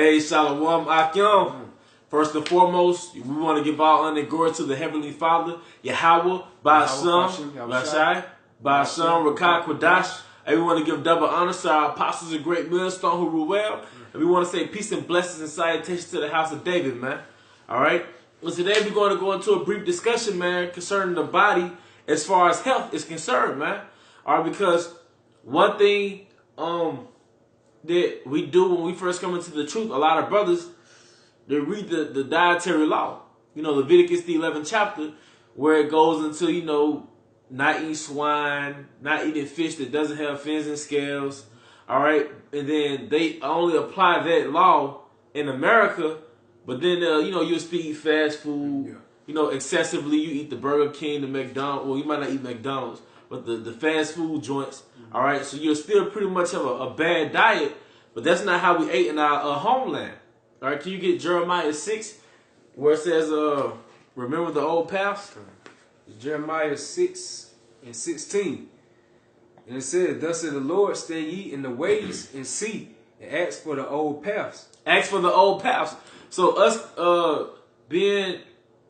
Hey, Shalom Akim. First and foremost, we want to give all honor and glory to the Heavenly Father, Yahweh, by Hashem, by Hashem, Rakah Kwadash. And we want to give double honor to our apostles and great millstone who rule well. And we want to say peace and blessings and salutations to the house of David, man. All right? Well, today we're going to go into a brief discussion, man, concerning the body as far as health is concerned, man. All right, because one thing that we do when we first come into the truth, a lot of brothers, they read the dietary law. You know, Leviticus, the 11th chapter, where it goes into, you know, not eating swine, not eating fish that doesn't have fins and scales. All right. And then they only apply that law in America. But then, you know, you'll still eat fast food. Yeah. You know, excessively. You eat the Burger King, the McDonald's. Well, you might not eat McDonald's, but the fast food joints. All right. So you'll still pretty much have a bad diet. But that's not how we ate in our homeland. All right. Can you get Jeremiah 6 where it says, remember the old paths? Jeremiah 6:16. And it says, thus said the Lord, stand ye in the ways and see, and ask for the old paths. Ask for the old paths. So us being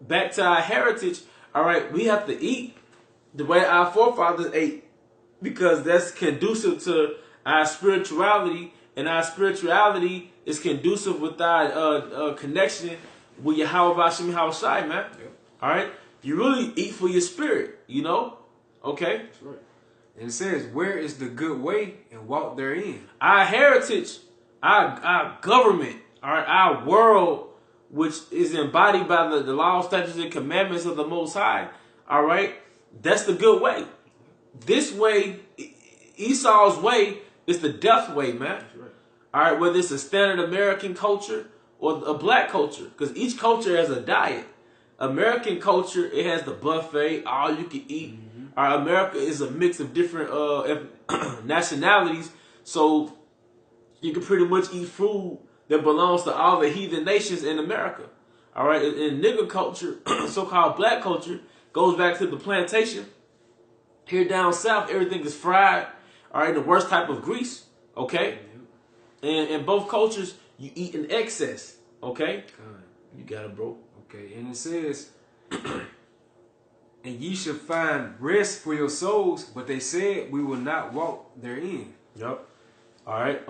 back to our heritage, all right, we have to eat the way our forefathers ate, because that's conducive to our spirituality, and our spirituality is conducive with our connection with Yahweh Bashim Hawashai, man. Yep. All right? You really eat for your spirit, you know? Okay? That's right. And it says, where is the good way, and walk therein? Our heritage, our government, all right, our world, which is embodied by the law, statutes, and commandments of the Most High, all right, that's the good way. This way, Esau's way, is the death way, man. That's right. All right, whether it's a standard American culture or a black culture, because each culture has a diet. American culture, it has the buffet, all you can eat. Mm-hmm. All right, America is a mix of different nationalities, so you can pretty much eat food that belongs to all the heathen nations in America. All right, and nigger culture, so-called black culture, goes back to the plantation. Here down south, everything is fried. All right, the worst type of grease. Okay, and in both cultures, you eat in excess. Okay, you got it, bro. Okay, and it says, and ye shall find rest for your souls, but they said we will not walk therein. Yep. All right.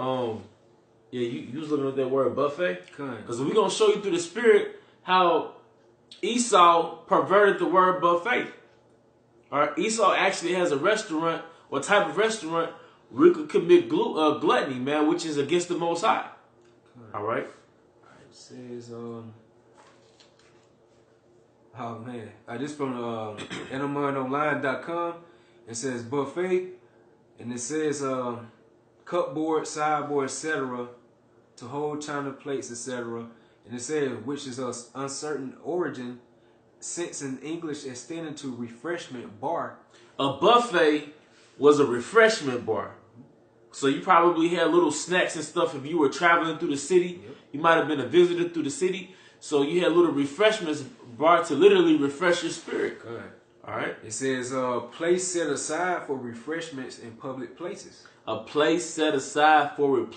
Yeah, you was looking at that word buffet, because we're gonna show you through the spirit how Esau perverted the word buffet. All right. Esau actually has a restaurant or type of restaurant where you could commit gluttony, man, which is against the Most High. All right. It says, oh man, this from animalonline.com. It says buffet, and it says cupboard, sideboard, etc., to hold china plates, etc. And it says which is of uncertain origin, since in English extended to refreshment bar. A buffet was a refreshment bar. So you probably had little snacks and stuff if you were traveling through the city. Yep. You might have been a visitor through the city. So you had little refreshments bar to literally refresh your spirit. Good. All right. It says place set aside for refreshments in public places. A place set aside for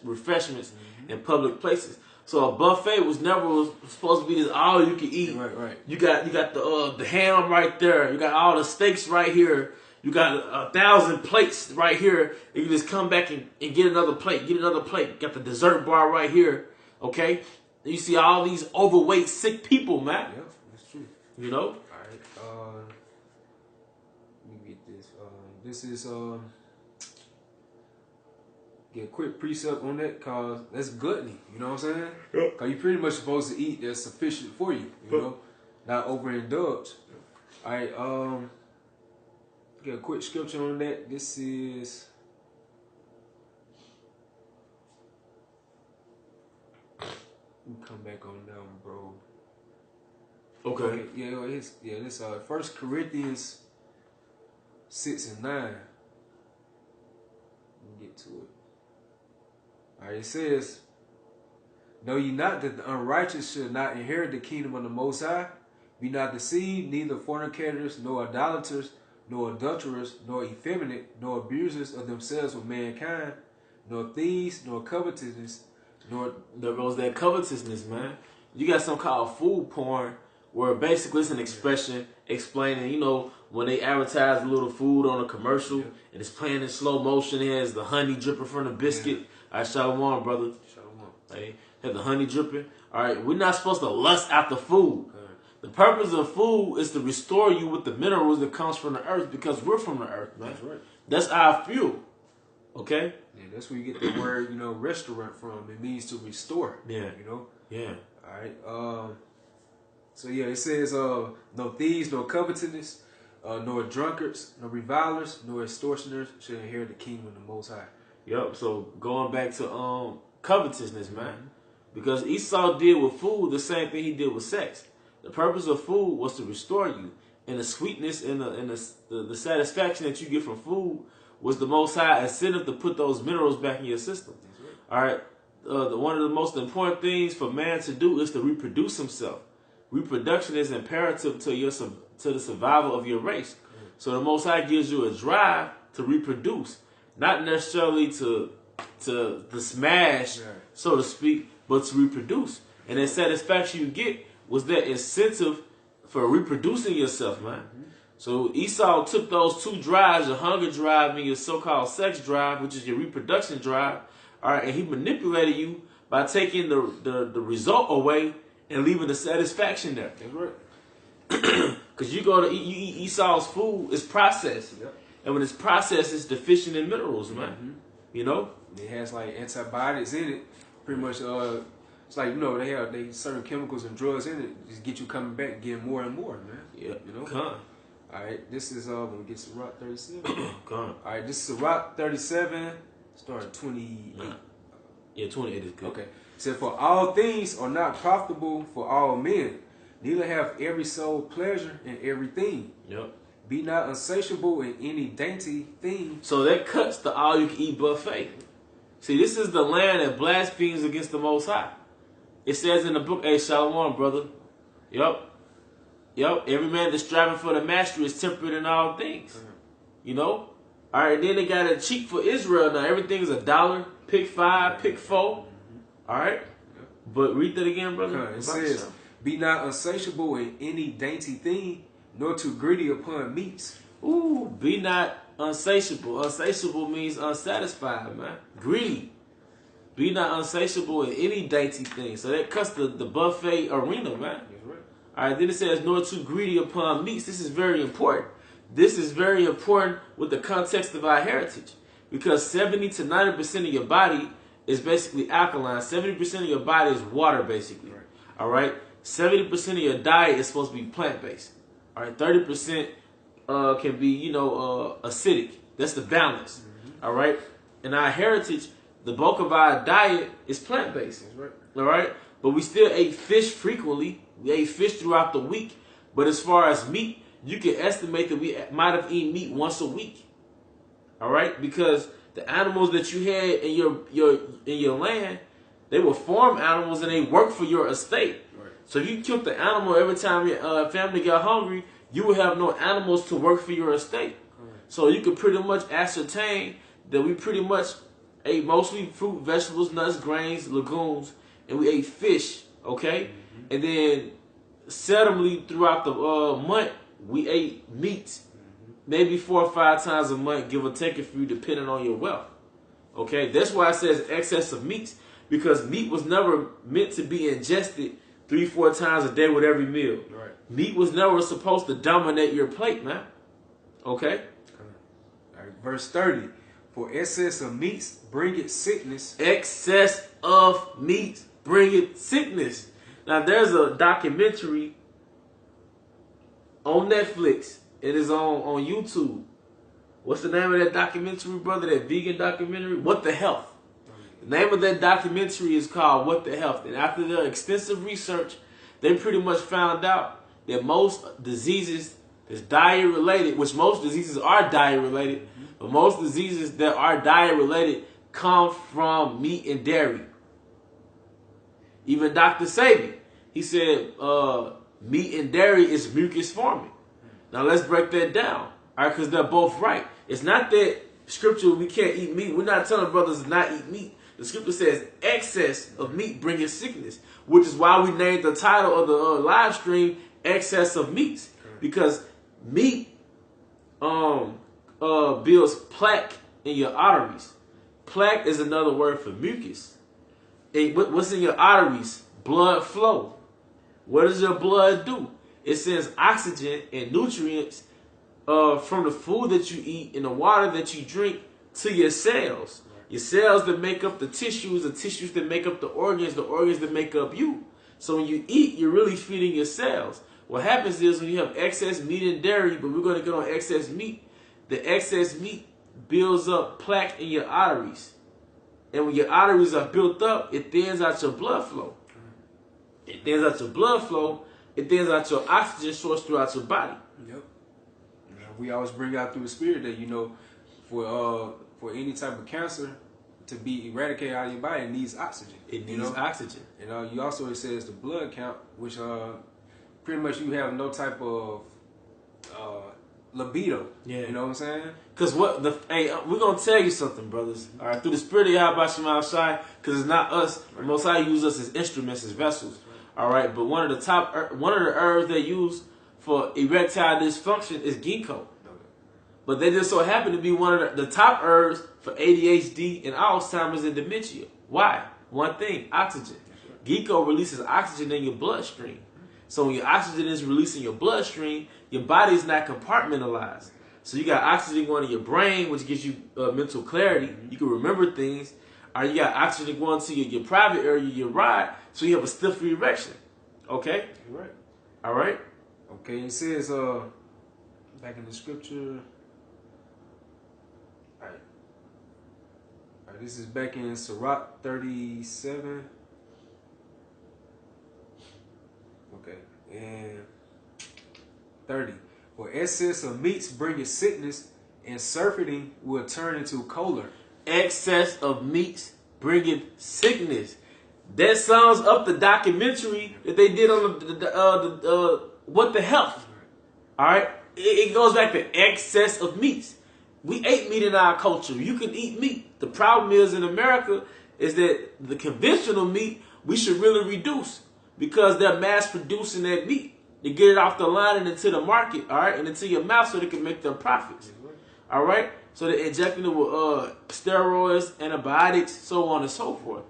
refreshments in public places. So a buffet was never supposed to be this all you can eat. Right, right. You got the ham right there. You got all the steaks right here. You got 1,000 plates right here. You can just come back and get another plate. Get another plate. You got the dessert bar right here. Okay. You see all these overweight, sick people, man. Yep, that's true. You know? All right. Let me get this. This is get a quick precept on that, cause that's gluttony. You know what I'm saying? Yep. Cause you pretty much supposed to eat that's sufficient for you. You know, not overindulge. All right. Get a quick scripture on that. This is. Come back on down, bro. Okay. Yeah, this 1 Corinthians 6 and 9. Let me get to it. Alright, it says, know ye not that the unrighteous shall not inherit the kingdom of the Most High? Be not deceived, neither fornicators, nor idolaters, nor adulterers, nor effeminate, nor abusers of themselves with mankind, nor thieves, nor covetous, There goes that covetousness, man. You got something called food porn, where basically it's an expression explaining, you know, when they advertise a little food on a commercial and it's playing in slow motion, it has the honey dripping from the biscuit. All right, shalom, brother. Shalom. Hey, have the honey dripping. All right, we're not supposed to lust after food. The purpose of food is to restore you with the minerals that comes from the earth, because we're from the earth, man. That's right. That's our fuel. Okay? Yeah, that's where you get the word, you know, restaurant from. It means to restore. Yeah. You know? Yeah. All right. So yeah, it says, no thieves, no covetousness, nor drunkards, nor revilers, nor extortioners shall inherit the kingdom of the Most High. Yep. So going back to covetousness, man, because Esau did with food the same thing he did with sex. The purpose of food was to restore you, and the sweetness and the satisfaction that you get from food was the Most High incentive to put those minerals back in your system. All right. One of the most important things for man to do is to reproduce himself. Reproduction is imperative to the survival of your race. So the Most High gives you a drive to reproduce, not necessarily to smash, so to speak, but to reproduce. And the satisfaction you get was that incentive for reproducing yourself, man. So Esau took those two drives, your hunger drive and your so-called sex drive, which is your reproduction drive, all right, and he manipulated you by taking the result away and leaving the satisfaction there. That's right. Because you go to eat Esau's food, it's processed. Yep. And when it's processed, it's deficient in minerals, man. You know? It has like antibiotics in it. Pretty much, it's like, you know, they have certain chemicals and drugs in it, just get you coming back and getting more and more, man. Yeah. You know? Come. All right, this is when we get Sirach 37. Come. All right, this is Sirach 37, starting 28. Yeah, 28 is good. Okay. It said, for all things are not profitable for all men, neither have every soul pleasure in everything. Yep. Be not unsatiable in any dainty thing. So that cuts the all-you-can-eat buffet. See, this is the land that blasphemes against the Most High. It says in the book, hey, shalom, brother. Yep. Every man that's striving for the mastery is temperate in all things. You know? All right, then they got it cheap for Israel now. Everything is $1. Pick 5, pick 4. All right? But read that again, brother. It says, be not unsatiable in any dainty thing, nor too greedy upon meats. Ooh, be not unsatiable. Unsatiable means unsatisfied, man. Greedy. Be not unsatiable in any dainty thing. So that cuts the buffet arena, man. That's right. All right, then it says, nor too greedy upon meats. This is very important. This is very important with the context of our heritage, because 70 to 90% of your body is basically alkaline. 70% of your body is water, basically. Right. All right? 70% of your diet is supposed to be plant-based. All right? 30% can be, you know, acidic. That's the balance. All right? In our heritage, the bulk of our diet is plant-based. That's right. All right? But we still ate fish frequently. We ate fish throughout the week. But as far as meat, you can estimate that we might have eaten meat once a week. All right? Because the animals that you had in your land, they were farm animals and they worked for your estate. Right. So if you killed the animal every time your family got hungry, you would have no animals to work for your estate. So you could pretty much ascertain that we pretty much ate mostly fruit, vegetables, nuts, grains, legumes, and we ate fish, okay? And then seldomly throughout the month, we ate meat, maybe 4 or 5 times a month, give or take, if you, depending on your wealth. Okay, that's why it says excess of meat, because meat was never meant to be ingested 3 or 4 times a day with every meal. Right. Meat was never supposed to dominate your plate, man. Okay? All right, verse 30. For excess of meats bringeth sickness. Excess of meat bringeth sickness. Now, there's a documentary on Netflix. It is on YouTube. What's the name of that documentary, brother? That vegan documentary? What the Health. The name of that documentary is called What the Health. And after their extensive research, they pretty much found out that most diseases that's diet related, which most diseases are diet related, but most diseases that are diet related come from meat and dairy. Even Dr. Sabi, he said meat and dairy is mucus forming. Now let's break that down, all right? Because they're both right. It's not that scripture we can't eat meat. We're not telling brothers to not eat meat. The scripture says, excess of meat bringeth sickness, which is why we named the title of the live stream, Excess of Meats, because meat builds plaque in your arteries. Plaque is another word for mucus. What's in your arteries? Blood flow. What does your blood do? It sends oxygen and nutrients from the food that you eat and the water that you drink to your cells. Your cells that make up the tissues that make up the organs that make up you. So when you eat, you're really feeding your cells. What happens is when you have excess meat and dairy, but we're going to get on excess meat, the excess meat builds up plaque in your arteries. And when your arteries are built up, it thins out your blood flow. It thins out your blood flow. It thins out your oxygen source throughout your body. Yep. We always bring out through the spirit that, for any type of cancer to be eradicated out of your body, it needs oxygen. It needs oxygen. And you also, it says the blood count, which pretty much you have no type of libido. Yeah. You know what I'm saying? Because we're going to tell you something, brothers. All right, through the spirit of Yahweh Shema Shai, because it's not us. The Most High use us as instruments, as vessels. All right, but one of the herbs they use for erectile dysfunction is ginkgo. But they just so happen to be one of the top herbs for ADHD and Alzheimer's and dementia. Why? One thing, oxygen. Ginkgo releases oxygen in your bloodstream. So when your oxygen is released in your bloodstream, your body is not compartmentalized. So you got oxygen going to your brain, which gives you mental clarity. You can remember things. Or you got oxygen going to your private area, your rod, so you have a stiffer erection. Okay? You're right. All right? Okay, it says, back in the scripture, all right, this is back in Sirach 37. Okay, and 30. For excess of meats bringeth sickness, and surfeiting will turn into choler. Excess of meats bringeth sickness. That sums up the documentary that they did on the What the Health. All right, it goes back to excess of meats. We ate meat in our culture. You can eat meat. The problem is in America is that the conventional meat we should really reduce because they're mass producing that meat to get it off the line and into the market, all right, and into your mouth so they can make their profits, all right. So they're injecting it with steroids, antibiotics, so on and so forth.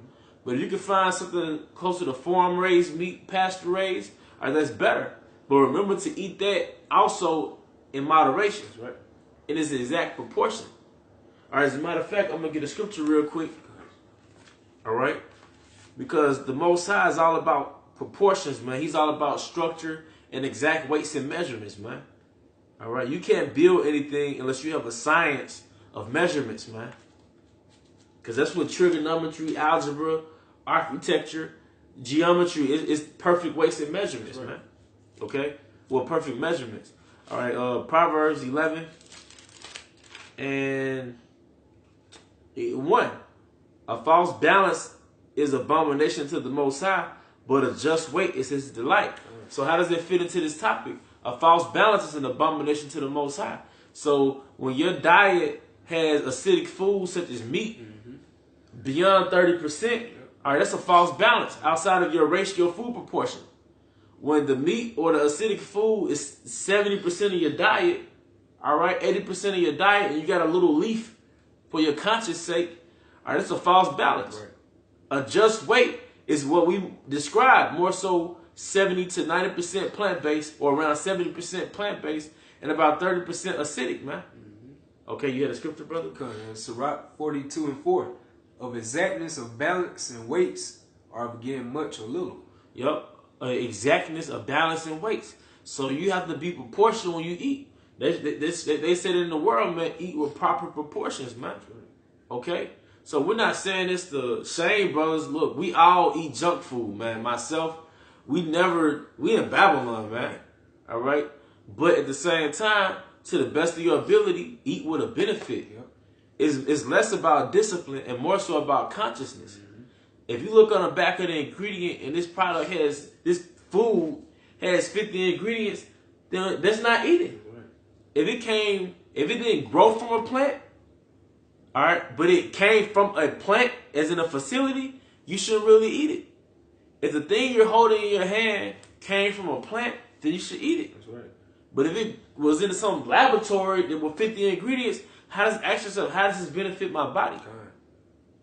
But if you can find something closer to farm-raised meat, pasture-raised, all right, that's better. But remember to eat that also in moderation, right? In its exact proportion. All right, as a matter of fact, I'm going to get a scripture real quick. All right? Because the Most High is all about proportions, man. He's all about structure and exact weights and measurements, man. All right? You can't build anything unless you have a science of measurements, man. Because that's what trigonometry, algebra, architecture, geometry is perfect weights and measurements, right, man. Okay? Well, perfect measurements. All right, Proverbs 11 and 1. A false balance is abomination to the Most High, but a just weight is his delight. So how does it fit into this topic? A false balance is an abomination to the Most High. So when your diet has acidic foods such as meat beyond 30%, all right, that's a false balance outside of your ratio food proportion. When the meat or the acidic food is 70% of your diet, all right, 80% of your diet, and you got a little leaf for your conscience sake, all right, that's a false balance. Right. A just weight is what we describe, more so 70 to 90% plant-based, or around 70% plant-based, and about 30% acidic, man. Okay, you had a scripture, brother? Sirach 42 and 4. Of exactness of balance and weights are beginning much or little. Yup. Exactness of balance and weights. So you have to be proportional when you eat. They said in the world, man, eat with proper proportions, man. Okay? So we're not saying this to shame, brothers. Look, we all eat junk food, man. Myself, we in Babylon, man. All right? But at the same time, to the best of your ability, eat with a benefit. Yep. It's less about discipline and more so about consciousness. If you look on the back of the ingredient and this food has 50 ingredients, then that's not eating. If it didn't grow from a plant, all right, but it came from a plant as in a facility, you shouldn't really eat it. If the thing you're holding in your hand came from a plant, then you should eat it. That's right. But if it was in some laboratory with 50 ingredients, how does this benefit my body?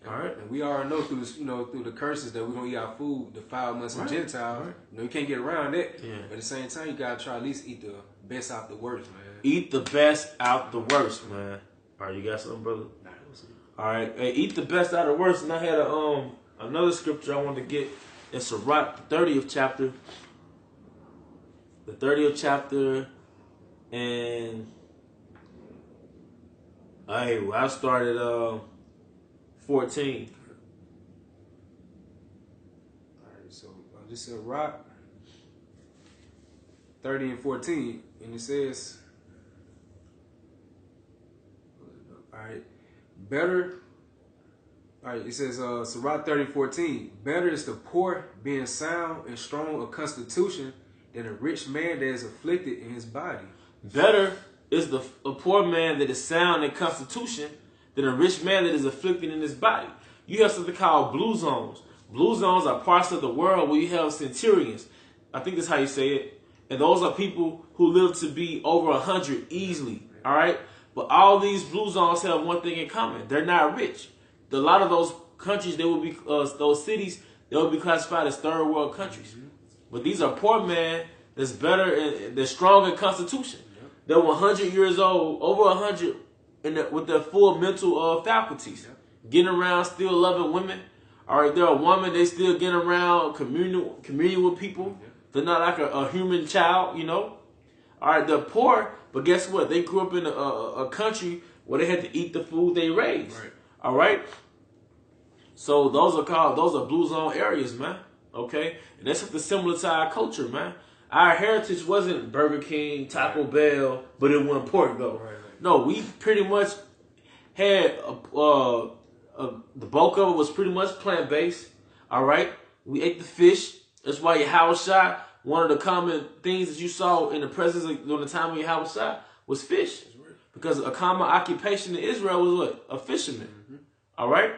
All right. And we already know through through the curses that we're gonna eat our food, defilements and Gentiles. Right. You can't get around that. Yeah. But at the same time, you gotta try at least eat the best out the worst, man. Eat the best out the worst, man. All right, you got something, brother? All right, hey, eat the best out of the worst. And I had another scripture I wanted to get. In Sirach, the 30th chapter. The 30th chapter, and I started 14. All right, so this is Sirach 30 and 14, and it says, all right, better. All right, it says, Sirach 30:14. Better is the poor being sound and strong of constitution than a rich man that is afflicted in his body. Better is a poor man that is sound in constitution than a rich man that is afflicted in his body. You have something called blue zones. Blue zones are parts of the world where you have centurions. I think that's how you say it. And those are people who live to be over 100 easily. All right, but all these blue zones have one thing in common: they're not rich. A lot of those countries, those cities, they will be classified as third world countries. But these are poor men that's better and they're strong in constitution. They're 100 years old, over 100, with their full mental faculties, getting around, still loving women. All right, they're a woman, they still getting around, communing with people. They're not like a human child, All right, they're poor, but guess what? They grew up in a country where they had to eat the food they raised. Right. All right, so those are blue zone areas, man. Okay, and that's something similar to our culture, man. Our heritage wasn't Burger King, Taco Bell, but it wasn't pork though. Right. No, we pretty much had the bulk of it was pretty much plant based. All right, we ate the fish. That's why Yahushua, one of the common things that you saw in the presence during the time of Yahushua was fish. Because a common occupation in Israel was what? A fisherman. All right?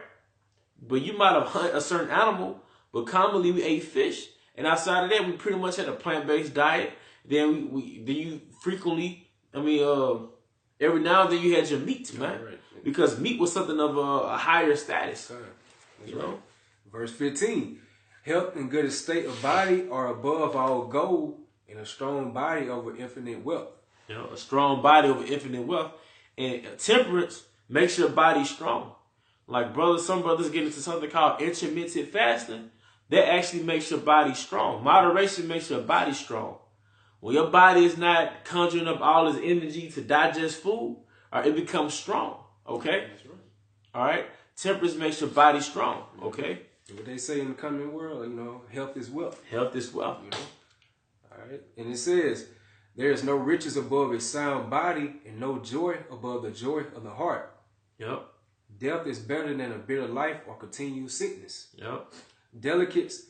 But you might have hunted a certain animal, but commonly we ate fish. And outside of that, we pretty much had a plant-based diet. Then you frequently, every now and then you had your meat, man. Right. Because meat was something of a higher status. That's right. Verse 15. Health and good estate of body are above all gold, and a strong body over infinite wealth. A strong body over infinite wealth. And temperance makes your body strong. Like some brothers get into something called intermittent fasting. That actually makes your body strong. Moderation makes your body strong. When your body is not conjuring up all its energy to digest food, it becomes strong. Okay? That's right. All right? Temperance makes your body strong. Okay? What they say in the coming world, health is wealth. Health is wealth. All right? And it says, there is no riches above a sound body, and no joy above the joy of the heart. Yep. Death is better than a bitter life or continued sickness. Yep. Delicates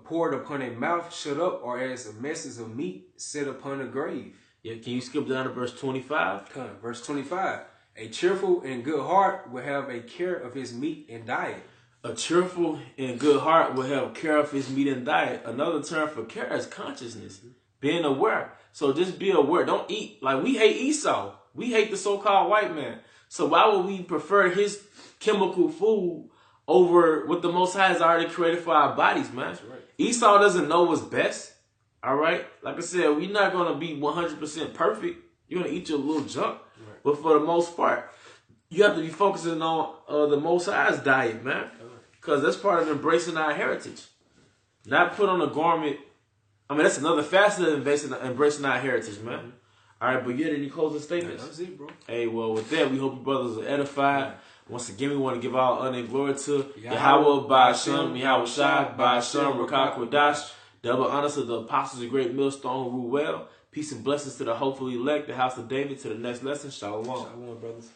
poured upon a mouth shut up, or as a messes of meat set upon a grave. Yeah, can you skip down to verse 25? Come, verse 25. A cheerful and good heart will have a care of his meat and diet. A cheerful and good heart will have care of his meat and diet. Another term for care is consciousness. Being aware. So just be aware. Don't eat. Like we hate Esau. We hate the so-called white man. So why would we prefer his chemical food over what the Most High has already created for our bodies, man? That's right. Esau doesn't know what's best. All right? Like I said, we're not going to be 100% perfect. You're going to eat your little junk. Right. But for the most part, you have to be focusing on the Most High's diet, man. Because that's part of embracing our heritage. Not put on a garment. That's another facet of embracing our heritage, man. All right, but you had any closing statements? That's it, bro. Hey, well, with that, we hope you brothers are edified. Once again, we want to give all honor and glory to Yahweh, Ba'ashem, Yahushua, Ba'ashem, Rakak Wadash. Double honor to the apostles of great millstone who rule well. Peace and blessings to the hopeful elect, the house of David. To the next lesson, Shalom. Shalom, brothers.